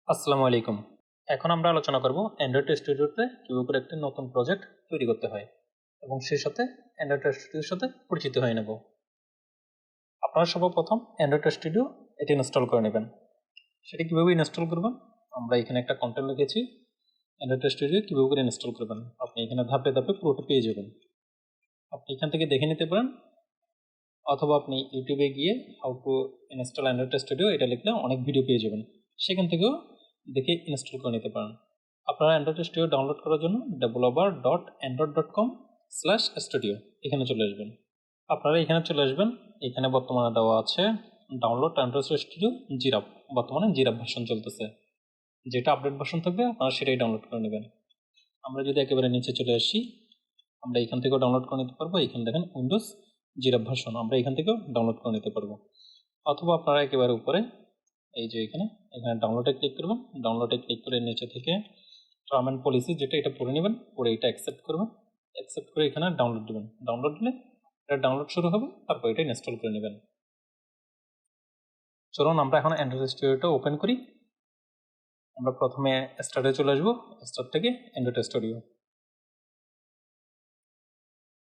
আসসালামু আলাইকুম। এখন আমরা আলোচনা করব অ্যান্ড্রয়েড স্টুডিওতে কিভাবে করে একটি নতুন প্রজেক্ট তৈরি করতে হয় এবং সেই সাথে অ্যান্ড্রয়েড স্টুডিওর সাথে পরিচিত হয়ে নেব। আপনারা সর্বপ্রথম অ্যান্ড্রয়েড স্টুডিও এটি ইনস্টল করে নেবেন। সেটি কিভাবে ইনস্টল করবেন, আমরা এখানে একটা কন্টেন্ট লিখেছি অ্যান্ড্রয়েড স্টুডিও কিভাবে করে ইনস্টল করবেন। আপনি এখানে ধাপে ধাপে পুরোটা পেয়ে যাবেন। আপনি এখান থেকে দেখে নিতে পারেন, অথবা আপনি ইউটিউবে গিয়ে how to install Android studio এটা লিখলে অনেক ভিডিও পেয়ে যাবেন, সেখান থেকেও দেখে ইনস্টল করে নিতে পারেন। আপনারা অ্যান্ড্রয়েড স্টুডিও ডাউনলোড করার জন্য developer.android.com/studio এখানে চলে আসবেন। আপনারা এখানে চলে আসবেন, এখানে বর্তমানে দেওয়া আছে ডাউনলোড অ্যান্ড্রয়েড স্টুডিও জিরাফ। বর্তমানে জিরাফ ভার্সন চলতেছে, যেটা আপডেট ভার্সন থাকবে আপনারা সেটাই ডাউনলোড করে নেবেন। আমরা যদি একেবারে নিচে চলে আসি, আমরা এখান থেকেও ডাউনলোড করে নিতে পারবো। এখানে দেখেন উইন্ডোজ জিরাফ ভার্সন, আমরা এখান থেকেও ডাউনলোড করে নিতে পারবো। অথবা আপনারা একেবারে উপরে এই যে এখানে ডাউনলোডে ক্লিক করবেন। ডাউনলোডে ক্লিক করে নিচে থেকে টার্ম অ্যান্ড পলিসি যেটা এটা পড়ে নেবেন, পরে এটা অ্যাকসেপ্ট করবেন। অ্যাকসেপ্ট করে এখানে ডাউনলোড দেবেন। ডাউনলোড দিলে এটা ডাউনলোড শুরু হবে, তারপর এটা ইনস্টল করে নেবেন। চলুন আমরা এখন অ্যান্ড্রয়েড স্টুডিওটা ওপেন করি। আমরা প্রথমে স্টার্টে চলে আসবো, স্টার্ট থেকে অ্যান্ড্রয়েড স্টুডিও।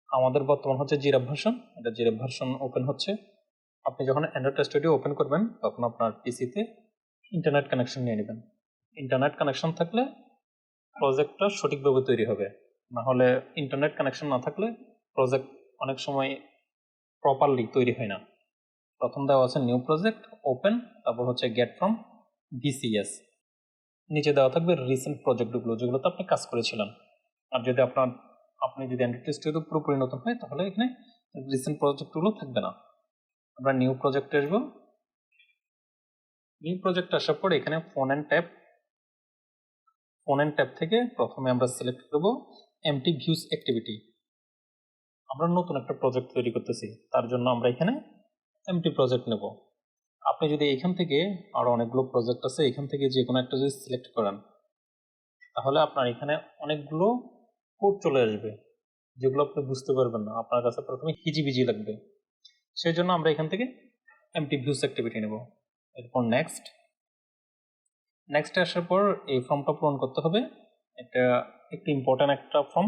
আমাদের বর্তমান হচ্ছে জিরাফ ভার্সন, এটা জিরাফ ভার্সন ওপেন হচ্ছে। আপনি যখন অ্যান্ড্রয়েড স্টুডিও ওপেন করবেন তখন আপনার পিসিতে ইন্টারনেট কানেকশন নিয়ে নেবেন। ইন্টারনেট কানেকশন থাকলে প্রজেক্টটা সঠিকভাবে তৈরি হবে, না হলে ইন্টারনেট কানেকশন না থাকলে প্রজেক্ট অনেক সময় প্রপারলি তৈরি হয় না। প্রথম দেওয়া আছে নিউ প্রজেক্ট ওপেন, তারপর হচ্ছে গেট ফ্রম ভিসিএস, নিচে দেওয়া থাকবে রিসেন্ট প্রজেক্টগুলো যেগুলোতে আপনি কাজ করেছিলেন। আর যদি আপনি যদি অ্যান্ড্রয়েড স্টুডিও পুরোপুরি নতুন হয় তাহলে এখানে রিসেন্ট প্রজেক্টগুলো থাকবে না। আমরা নিউ প্রজেক্টে আসবো। নিউ প্রজেক্ট আসার পর এখানে ফোন অ্যান্ড ট্যাব থেকে প্রথমে আমরা সিলেক্ট করব এমটি ভিউজ অ্যাক্টিভিটি। আমরা নতুন একটা প্রজেক্ট তৈরি করতেছি, তার জন্য আমরা এখানে এমটি প্রজেক্ট নেব। আপনি যদি এখান থেকে আরো অনেকগুলো প্রজেক্ট আছে, এখান থেকে যে কোনো একটা যদি সিলেক্ট করেন তাহলে আপনার এখানে অনেকগুলো কোড চলে আসবে যেগুলো আপনি বুঝতে পারবেন না, আপনার কাছে প্রথমে হিজিবিজি লাগবে। সেই জন্য আমরা এখান থেকে এমটি ভিউজ অ্যাক্টিভিটি নেব। এরপর নেক্সট আসার পর এই ফর্মটা পূরণ করতে হবে। এটা একটু ইম্পর্টেন্ট একটা ফর্ম।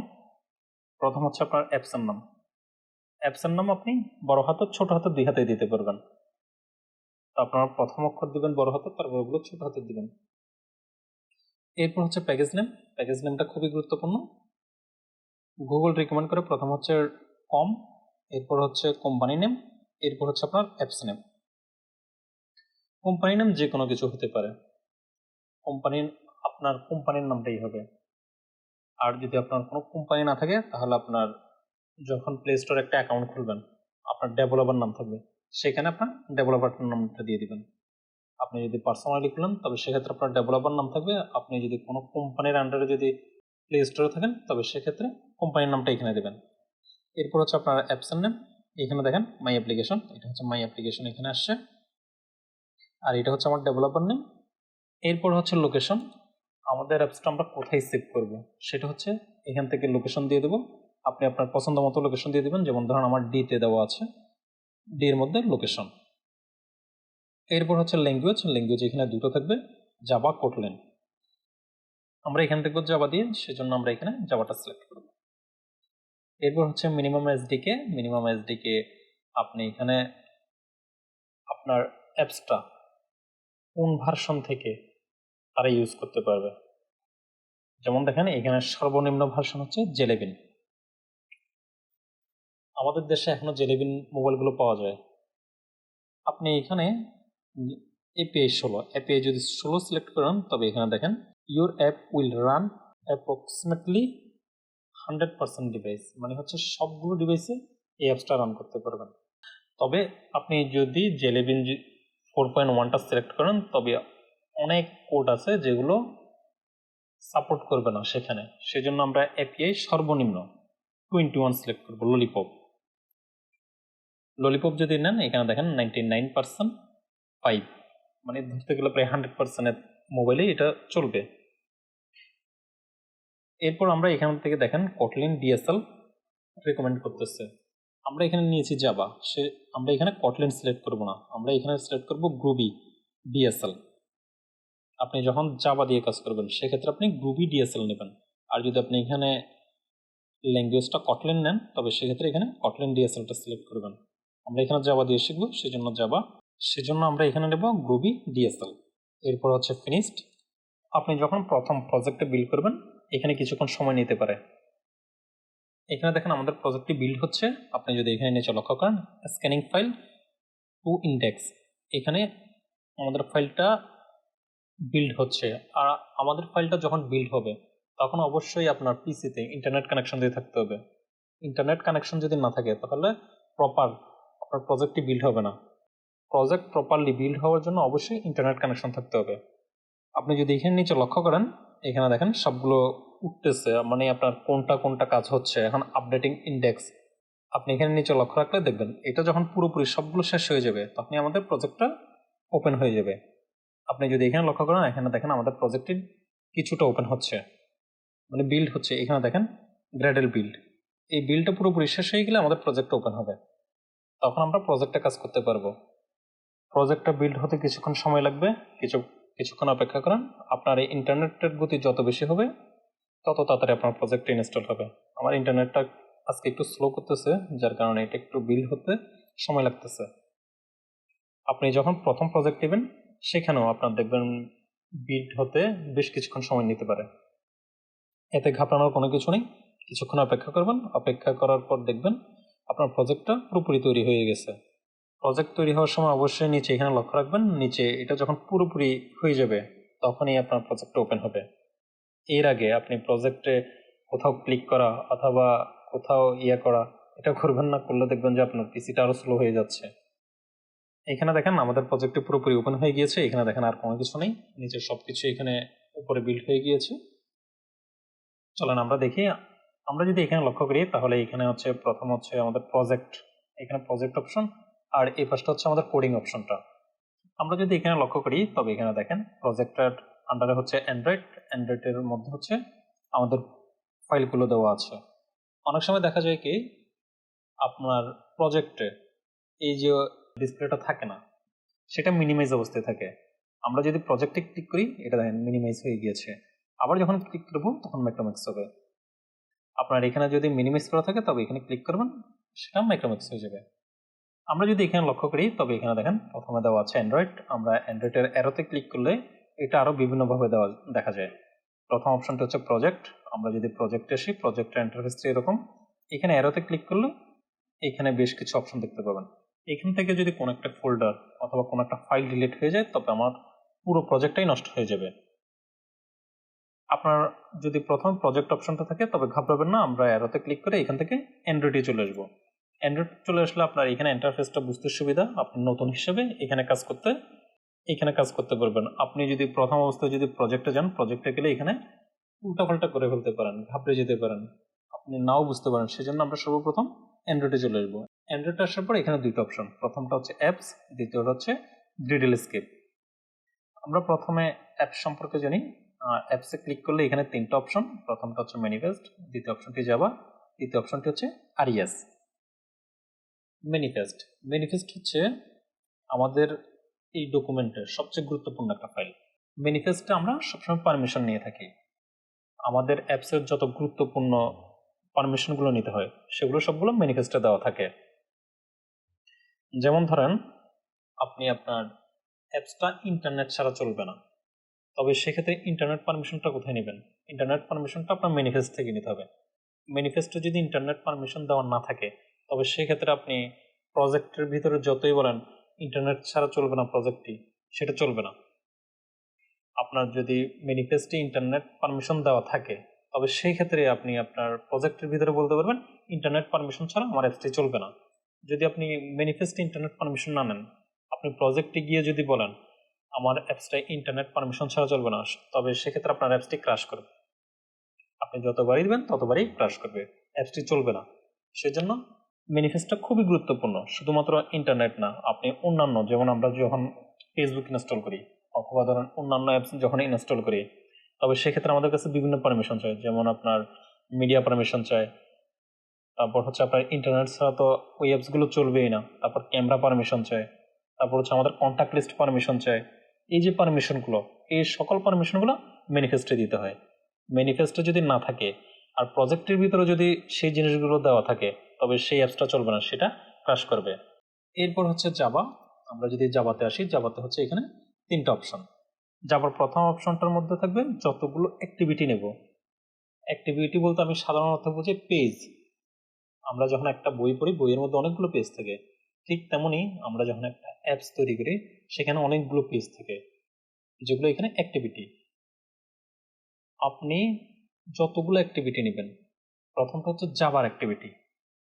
প্রথম হচ্ছে আপনার অ্যাপসের নাম। অ্যাপসের নাম আপনি বড় হাতের ছোট হাতের দুই হাতে দিতে পারবেন। আপনার প্রথম অক্ষর দিবেন বড় হাতের, তারপর ওগুলো ছোট হাতের দিবেন। এরপর হচ্ছে প্যাকেজ নেম। প্যাকেজ নেমটা খুবই গুরুত্বপূর্ণ। গুগল রিকমেন্ড করে প্রথম হচ্ছে কম, এরপর হচ্ছে কোম্পানি নেম, এরপর হচ্ছে আপনার অ্যাপস নেম। কোম্পানি নেম যে কোনো কিছু হতে পারে, আপনার কোম্পানির নামটাই হবে। আর যদি আপনার কোনো কোম্পানি না থাকে তাহলে আপনার যখন প্লে স্টোরে একটা অ্যাকাউন্ট খুলবেন আপনার ডেভেলপার নাম থাকবে, সেখানে আপনার ডেভেলপার নামটা দিয়ে দিবেন। আপনি যদি পার্সোনালি খুলেন তবে সেক্ষেত্রে আপনার ডেভেলপার নাম থাকবে। আপনি যদি কোনো কোম্পানির আন্ডারে যদি প্লে স্টোরে থাকেন তবে সেক্ষেত্রে কোম্পানির নামটা এখানে দেবেন। এরপর হচ্ছে আপনার অ্যাপসের নেম। এখানে দেখেন মাই অ্যাপ্লিকেশন, এটা হচ্ছে মাই অ্যাপ্লিকেশন এখানে আসছে। আর এটা হচ্ছে আমার ডেভেলপার নেম। এরপর হচ্ছে লোকেশন, আমাদের অ্যাপসটা আমরা কোথায় সেভ করব সেটা হচ্ছে এখান থেকে লোকেশন দিয়ে দেবো। আপনি আপনার পছন্দ মতো লোকেশন দিয়ে দেবেন, যেমন ধরুন আমার ডিতে দেওয়া আছে, ডি এর মধ্যে লোকেশন। এরপর হচ্ছে ল্যাঙ্গুয়েজ এখানে দুটো থাকবে, জাভা কোটলেন। আমরা এখানে দেখবো জাভা দিয়ে, সেজন্য আমরা এখানে জাভাটা সিলেক্ট করব। এরপর হচ্ছে মিনিমাম এসডিকে আপনি এখানে আপনার অ্যাপসটা কোন ভার্সন থেকে তারা ইউজ করতে পারবে। যেমন দেখেন এখানে সর্বনিম্ন ভার্সন হচ্ছে জেলেবিন। আমাদের দেশে এখনো জেলেবিন মোবাইলগুলো পাওয়া যায়। আপনি এখানে এপিআই যদি 16 সিলেক্ট করেন তবে এখানে দেখেন your app will run approximately 100% device, মানে হচ্ছে সবগুলো ডিভাইসে এই অ্যাপসটা রান করতে পারবেন। তবে আপনি যদি জেলেবিন 4.1টা সিলেক্ট করেন তবে অনেক কোড আছে যেগুলো সাপোর্ট করবে না সেখানে, সেজন্য আমরা এপিআই সর্বনিম্ন 21 সিলেক্ট করবো। ললিপপ যদি নেন এখানে দেখেন 99% 5, মানে ধরতে গেলে প্রায় 100% মোবাইলে এটা চলবে। এরপর আমরা এখান থেকে দেখেন কটলিন ডিএসএল রেকমেন্ড করতেছে। আমরা এখানে নিয়েছি জাভা, আমরা এখানে কটলিন সিলেক্ট করব না, আমরা এখানে সিলেক্ট করব গ্রুবি ডিএসএল। আপনি যখন জাভা দিয়ে কাজ করবেন সেক্ষেত্রে আপনি গ্রুবি ডিএসএল নেবেন। আর যদি আপনি এখানে ল্যাঙ্গুয়েজটা কটলিন নেন তবে সেক্ষেত্রে এখানে কটলিন ডিএসএলটা সিলেক্ট করবেন। আমরা এখানে জাভা দিয়ে শিখবো, সেজন্য জাভা, সেজন্য আমরা এখানে নেব গ্রুবি ডিএসএল। এরপর হচ্ছে ফিনিশড। আপনি যখন প্রথম প্রজেক্টে বিল্ড করবেন এখানে কিছুক্ষণ সময় নিতে পারে। এখানে দেখেন আমাদের প্রজেক্টটি বিল্ড হচ্ছে। আপনি যদি এখানে নিচে লক্ষ্য করেন স্ক্যানিং ফাইল টু ইন্ডেক্স, এখানে আমাদের ফাইলটা বিল্ড হচ্ছে। আর আমাদের ফাইলটা যখন বিল্ড হবে তখন অবশ্যই আপনার পিসিতে ইন্টারনেট কানেকশন দিয়ে থাকতে হবে। ইন্টারনেট কানেকশন যদি না থাকে তাহলে প্রপার আপনার প্রজেক্টটি বিল্ড হবে না। প্রজেক্ট প্রপারলি বিল্ড হওয়ার জন্য অবশ্যই ইন্টারনেট কানেকশন থাকতে হবে। আপনি যদি এখানে নিচে লক্ষ্য করেন এখানে দেখেন সবগুলো উঠতেছে, মানে আপনার কোনটা কোনটা কাজ হচ্ছে। এখন আপডেটিং ইন্ডেক্স আপনি এখানে নিচে লক্ষ্য রাখলে দেখবেন এটা যখন পুরোপুরি সবগুলো শেষ হয়ে যাবে তখনই আমাদের প্রজেক্টটা ওপেন হয়ে যাবে। আপনি যদি এখানে লক্ষ্য করেন এখানে দেখেন আমাদের প্রজেক্টটি কিছুটা ওপেন হচ্ছে, মানে বিল্ড হচ্ছে। এখানে দেখেন গ্রেডেল বিল্ড, এই বিল্ডটা পুরোপুরি শেষ হয়ে গেলে আমাদের প্রজেক্টটা ওপেন হবে, তখন আমরা প্রজেক্টে কাজ করতে পারবো। প্রজেক্টটা বিল্ড হতে কিছুক্ষণ সময় লাগবে, কিছুক্ষণ অপেক্ষা করেন। আপনার এই ইন্টারনেটের গতি যত বেশি হবে তত তাড়াতাড়ি আপনার প্রজেক্ট ইনস্টল হবে। আমার ইন্টারনেটটা আজকে একটু স্লো করতেছে যার কারণে এটা একটু বিল্ড হতে সময় লাগতেছে। আপনি যখন প্রথম প্রজেক্ট নেবেন সেখানেও আপনার দেখবেন বিল্ড হতে বেশ কিছুক্ষণ সময় নিতে পারে। এতে ঘাবড়ানোর কোনো কিছু নেই, কিছুক্ষণ অপেক্ষা করবেন। অপেক্ষা করার পর দেখবেন আপনার প্রজেক্টটা পুরোপুরি তৈরি হয়ে গেছে। প্রজেক্ট তৈরি হওয়ার সময় অবশ্যই নিচে এখানে লক্ষ্য রাখবেন, নিচে এটা যখন পুরোপুরি হয়ে যাবে তখনই আপনার প্রজেক্টটা ওপেন হবে। এর আগে আপনি প্রজেক্টে কোথাও ক্লিক করা অথবা কোথাও করা এটা করবেন না, করলে দেখবেন যে আপনার পিসিটা আরো স্লো হয়ে যাচ্ছে। এখানে দেখেন আমাদের প্রজেক্টটি পুরোপুরি ওপেন হয়ে গিয়েছে। এখানে দেখেন আর কোনো কিছু নেই, নিচের সবকিছু এখানে উপরে বিল্ড হয়ে গিয়েছে। চলেন আমরা দেখি। আমরা যদি এখানে লক্ষ্য করি তাহলে এখানে হচ্ছে প্রথম হচ্ছে আমাদের প্রজেক্ট, এখানে প্রজেক্ট অপশন, আর এই পাশটা হচ্ছে আমাদের কোডিং অপশনটা। আমরা যদি এখানে লক্ষ্য করি তবে এখানে দেখেন প্রজেক্টের আন্ডারে হচ্ছে অ্যান্ড্রয়েডের মধ্যে হচ্ছে আমাদের ফাইলগুলো দেওয়া আছে। অনেক সময় দেখা যায় কি আপনার প্রজেক্টে এই যে ডিসপ্লেটা থাকে না, সেটা মিনিমাইজ অবস্থায় থাকে। আমরা যদি প্রজেক্টে ক্লিক করি এটা দেখেন মিনিমাইজ হয়ে গিয়েছে, আবার যখন ক্লিক করবো তখন ম্যাক্রোম্যাক্স হবে। আপনার এখানে যদি মিনিমাইজ করা থাকে তবে এখানে ক্লিক করবেন, সেটা ম্যাক্রোম্যাক্স হয়ে যাবে। আমরা যদি এখানে লক্ষ্য করি তবে এখানে দেখেন প্রথমে দেওয়া আছে অ্যান্ড্রয়েড। আমরা অ্যান্ড্রয়েডের অ্যারোতে ক্লিক করলে এটা আরো বিভিন্নভাবে দেখা যায়। প্রথম অপশনটা হচ্ছে প্রজেক্ট। আমরা যদি প্রজেক্টে আসি, প্রজেক্টের ইন্টারফেসটা এরকম। এখানে অ্যারোতে ক্লিক করলে এখানে বেশ কিছু অপশন দেখতে পাবেন। এখান থেকে যদি কোনো একটা ফোল্ডার অথবা কোনো একটা ফাইল ডিলিট হয়ে যায় তবে আমার পুরো প্রজেক্টটাই নষ্ট হয়ে যাবে। আপনার যদি প্রথম প্রজেক্ট অপশনটা থাকে তবে ঘাবড়াবেন না, আমরা অ্যারোতে ক্লিক করে এখান থেকে অ্যান্ড্রয়েডে চলে আসবো। অ্যান্ড্রয়েড চলে আসলে আপনার এখানে ইন্টারফেসটা বুঝতে সুবিধা, আপনি নতুন হিসেবে এখানে কাজ করতে পারবেন। আপনি যদি প্রথম অবস্থায় যদি প্রজেক্টে যান, প্রজেক্টে গেলে এখানে উল্টাপাল্টা করে ফেলতে পারেন, ঘাবড়ে যেতে পারেন, আপনি নাও বুঝতে পারেন। সেজন্য আমরা সর্বপ্রথম অ্যান্ড্রয়েডে চলে আসবো। অ্যান্ড্রয়েডে আসার পর এখানে দুইটা অপশন, প্রথমটা হচ্ছে অ্যাপস, দ্বিতীয়টা হচ্ছে গ্রিডল স্কেপ। আমরা প্রথমে অ্যাপস সম্পর্কে জানি। অ্যাপসে ক্লিক করলে এখানে তিনটা অপশন, প্রথমটা হচ্ছে ম্যানিফেস্ট, দ্বিতীয় অপশনটি জাভা, তৃতীয় অপশনটি হচ্ছে আরিয়াস। ম্যানিফেস্ট হচ্ছে আমাদের এই ডকুমেন্টের সবচেয়ে গুরুত্বপূর্ণ একটা ফাইল। ম্যানিফেস্টে আমরা সবসময় পারমিশন নিয়ে থাকি। আমাদের অ্যাপসের যত গুরুত্বপূর্ণ পারমিশনগুলো নিতে হয় সেগুলো সবগুলো ম্যানিফেস্টে দেওয়া থাকে। যেমন ধরেন আপনি আপনার অ্যাপসটা ইন্টারনেট ছাড়া চলবে না, তবে সেক্ষেত্রে ইন্টারনেট পারমিশনটা কোথায় নেবেন? ইন্টারনেট পারমিশনটা আপনার ম্যানিফেস্ট থেকে নিতে হবে। ম্যানিফেস্টে যদি ইন্টারনেট পারমিশন দেওয়া না থাকে তবে সেক্ষেত্রে আপনি প্রজেক্টের ভিতরে যতই বলেন ইন্টারনেট ছাড়া চলবে না প্রজেক্টটি, সেটা চলবে না। আপনার যদি ম্যানিফেস্টে ইন্টারনেট পারমিশন দেওয়া থাকে তবে সেই ক্ষেত্রে আপনি আপনার প্রজেক্টের ভিতরে বলতে পারবেন ইন্টারনেট পারমিশন ছাড়া আমার অ্যাপসটি চলবে না। যদি আপনি ম্যানিফেস্টে ইন্টারনেট পারমিশন না নেন, আপনি প্রজেক্টে গিয়ে যদি বলেন আমার অ্যাপসটা ইন্টারনেট পারমিশন ছাড়া চলবে না, তবে সেক্ষেত্রে আপনার অ্যাপসটি ক্র্যাশ করবে। আপনি যতবারই দিবেন ততবারই ক্র্যাশ করবে, অ্যাপসটি চলবে না। সেজন্য ম্যানিফেস্টটা খুবই গুরুত্বপূর্ণ। শুধুমাত্র ইন্টারনেট না, আপনি অন্যান্য, যেমন আমরা যখন ফেসবুক ইনস্টল করি অথবা ধরেন অন্যান্য অ্যাপস যখন ইনস্টল করি তবে সেক্ষেত্রে আমাদের কাছে বিভিন্ন পারমিশন চাই। যেমন আপনার মিডিয়া পারমিশন চাই, তারপর হচ্ছে আপনার ইন্টারনেট ছাড়া তো ওই অ্যাপসগুলো চলবেই না, তারপর ক্যামেরা পারমিশন চাই, তারপর হচ্ছে আমাদের কন্ট্যাক্ট লিস্ট পারমিশন চাই। এই যে পারমিশনগুলো, এই সকল পারমিশনগুলো ম্যানিফেস্টে দিতে হয়। ম্যানিফেস্টে যদি না থাকে আর প্রজেক্টের ভিতরে যদি সেই জিনিসগুলো দেওয়া থাকে তবে সেই অ্যাপসটা চলবে না, সেটা ক্র্যাশ করবে। এরপর হচ্ছে জাভা। আমরা যদি জাভাতে আসি, জাভাতে হচ্ছে এখানে 3টা অপশন। জাভার প্রথম অপশনটার মধ্যে থাকবে যতগুলো অ্যাক্টিভিটি নেব। অ্যাক্টিভিটি বলতে আমি সাধারণত বুঝি পেজ। আমরা যখন একটা বই পড়ি, বইয়ের মধ্যে অনেকগুলো পেজ থাকে, ঠিক তেমনই আমরা যখন একটা অ্যাপস তৈরি করি সেখানে অনেকগুলো পেজ থাকে, যেগুলো এখানে অ্যাক্টিভিটি। আপনি যতগুলো অ্যাক্টিভিটি নেবেন, প্রথমটা হচ্ছে জাভার অ্যাক্টিভিটি।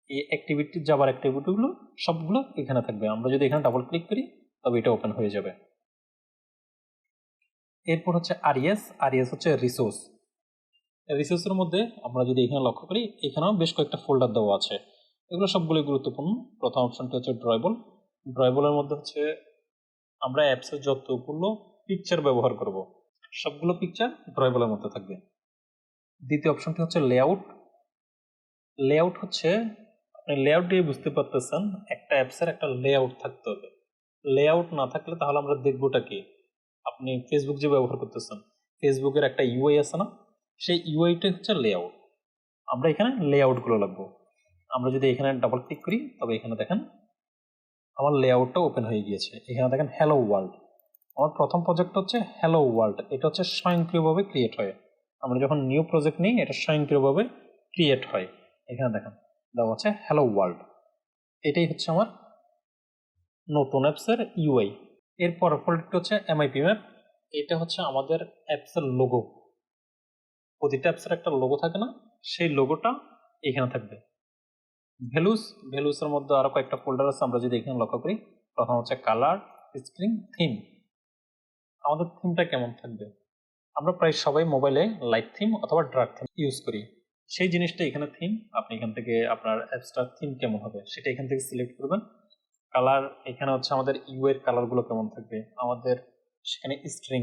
এই অ্যাক্টিভিটি, জাভার অ্যাক্টিভিটিগুলো সবগুলো এখানে থাকবে। আমরা যদি এখানে ডাবল ক্লিক করি তবে এটা ওপেন হয়ে যাবে। এরপর হচ্ছে আরইএস। আরইএস হচ্ছে রিসোর্স। রিসোর্সের মধ্যে আমরা যদি এখানে লক্ষ্য করি, এখানেও বেশ কয়েকটা ফোল্ডার দেওয়া আছে। এগুলো সবগুলোই গুরুত্বপূর্ণ। প্রথম অপশনটা হচ্ছে ড্রয়েবল। ড্রয়েবলের মধ্যে হচ্ছে আমরা অ্যাপসের যতগুলো পিকচার ব্যবহার করব সবগুলো পিকচার ড্রয়েবলের মধ্যে থাকবে। দ্বিতীয় অপশনটি হচ্ছে লেআউট। লেআউট হচ্ছে, আপনি লেআউট দিয়ে বুঝতে পারতেছেন একটা অ্যাপসের একটা লেআউট থাকতে হবে। লেআউট না থাকলে তাহলে আমরা দেখবোটা কি? আপনি ফেসবুক যে ব্যবহার করতেছেন, ফেসবুকের একটা ইউআই আছে না, সেই ইউআইটা হচ্ছে লেআউট। আমরা এখানে লেআউটগুলো লাগবো। আমরা যদি এখানে ডাবল ক্লিক করি তবে এখানে দেখেন আমার লেআউটটা ওপেন হয়ে গিয়েছে। এখানে দেখেন হ্যালো ওয়ার্ল্ড। আমার প্রথম প্রজেক্ট হচ্ছে হ্যালো ওয়ার্ল্ড। এটা হচ্ছে স্বয়ংক্রিয়ভাবে ক্রিয়েট হয়। আমরা যখন নিউ প্রজেক্ট নিই এটা স্বয়ংক্রিয়ভাবে ক্রিয়েট হয়। এখানে দেখেন দেওয়া আছে হ্যালো ওয়ার্ল্ড। এটাই হচ্ছে আমার নতুন অ্যাপসের ইউআই। এর পরের ফোল্ডারটি হচ্ছে এমআইপি ম্যাপ। এটা হচ্ছে আমাদের অ্যাপসের লোগো। প্রতিটা অ্যাপসের একটা লোগো থাকে না, সেই লোগোটা এখানে থাকবে। ভ্যালুস। ভ্যালুসের মধ্যে আরো কয়েকটা ফোল্ডার আছে, আমরা যদি এখানে লক্ষ্য করি। প্রথম হচ্ছে কালার, স্ক্রিন, থিম। আমাদের থিমটা কেমন থাকবে? আমরা প্রায় সবাই মোবাইলে লাইট থিম অথবা ডার্ক থিম ইউজ করি। সেই জিনিসটা এখানে থিম। আপনি এখান থেকে আপনার অ্যাপসটার থিম কেমন হবে সেটা এখান থেকে সিলেক্ট করবেন। কালার, এখানে হচ্ছে আমাদের ইউ এর কালারগুলো কেমন থাকবে, আমাদের সেখানে স্ট্রিং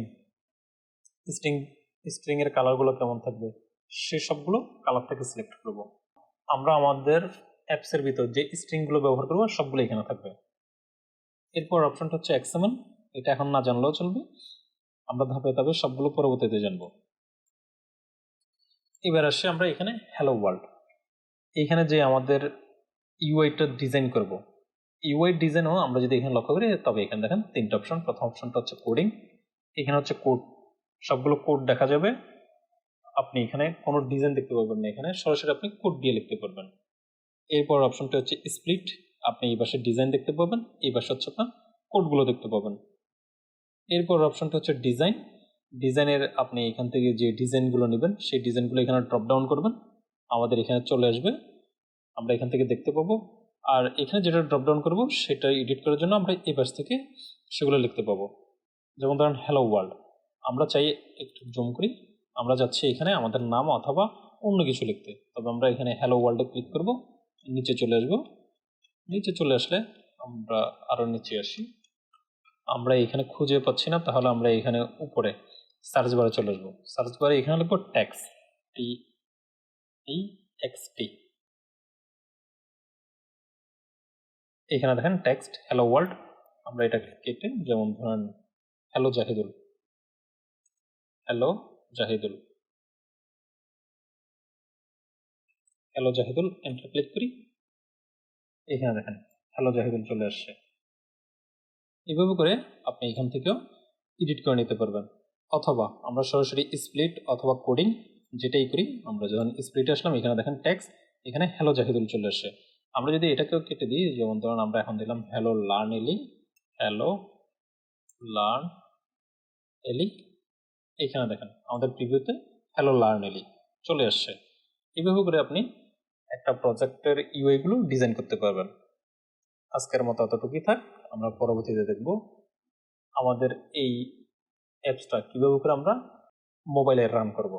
স্ট্রিং এর কালারগুলো কেমন থাকবে, সে সবগুলো কালার থেকে সিলেক্ট করব। আমরা আমাদের অ্যাপসের ভিতর যে স্ট্রিংগুলো ব্যবহার করবো সবগুলো এখানে থাকবে। এরপর অপশনটা হচ্ছে এক্সএমএল। এটা এখন না জানলেও চলবে, আমরা ধাপে ধাপে সবগুলো পরবর্তীতে জানবো। এবার আসি আমরা এখানে হ্যালো ওয়ার্ল্ড। এখানে যে আমাদের ইউআইটা ডিজাইন করব, ইউআই ডিজাইনও আমরা যদি এখানে লক্ষ্য করি তবে এখানে দেখেন 3টা অপশন। প্রথম অপশনটা হচ্ছে কোডিং। এখানে হচ্ছে কোড, সবগুলো কোড দেখা যাবে। আপনি এখানে কোনো ডিজাইন দেখতে পারবেন না, এখানে সরাসরি আপনি কোড দিয়ে লিখতে পারবেন। এরপর অপশনটা হচ্ছে স্প্লিট। আপনি এই পাশে ডিজাইন দেখতে পাবেন, এই পাশে হচ্ছে আপনার কোডগুলো দেখতে পাবেন। এরপর অপশনটা হচ্ছে ডিজাইন। ডিজাইনের আপনি এখান থেকে যে ডিজাইনগুলো নেবেন সেই ডিজাইনগুলো এখানে ড্রপ ডাউন করবেন, আমাদের এখানে চলে আসবে, আমরা এখান থেকে দেখতে পাবো। আর এখানে যেটা ড্রপ ডাউন করবো সেটা এডিট করার জন্য আমরা এই পাশ থেকে সেগুলো লিখতে পাবো। যেমন ধরেন হ্যালো ওয়ার্ল্ড, আমরা চাই একটু জুম করি, আমরা যাচ্ছি এখানে আমাদের নাম অথবা অন্য কিছু লিখতে, তবে আমরা এখানে হ্যালো ওয়ার্ল্ডে ক্লিক করব, নিচে চলে আসবো। নিচে চলে আসলে আমরা আরো নিচে আসি, আমরা এখানে খুঁজে পাচ্ছি না, তাহলে আমরা এখানে উপরে সার্চ বারে চলে আসবো। সার্চ বারে এখানে লিখবো ট্যাক্স, TEXT। এখানে দেখেন টেক্সট হ্যালো ওয়ার্ল্ড। আমরা এটা কেটে যেমন ধরেন hello Zahidul, hello Zahidul, hello Zahidul, enter click করি। এখানে দেখেন হ্যালো জাহিদুল চলে আসছে। এভাবে করে আপনি এখান থেকেও এডিট করে নিতে পারবেন, অথবা আমরা সরাসরি স্প্লিট অথবা কোডিং যেটাই করি। আমরা যখন স্প্লিটে আসলাম এখানে দেখেন টেক্সট, এখানে হ্যালো জাহিদুল চলে আসে। আমরা যদি এটাকেও কেটে দিই, যেমন ধরুন আমরা এখন দিলাম হ্যালো লার্ন এলি, হ্যালো লার্ন এলি। এখানে দেখেন আমাদের প্রিভিউতে হ্যালো লার্ন এলি চলে আসছে। এইভাবে করে আপনি একটা প্রজেক্টের ইউআই গুলো ডিজাইন করতে পারবেন। আজকের মতো এতটুকুই থাক, আমরা পরবর্তীতে দেখব আমাদের এই অ্যাপসটা কিভাবে করে আমরা মোবাইলে রান করব।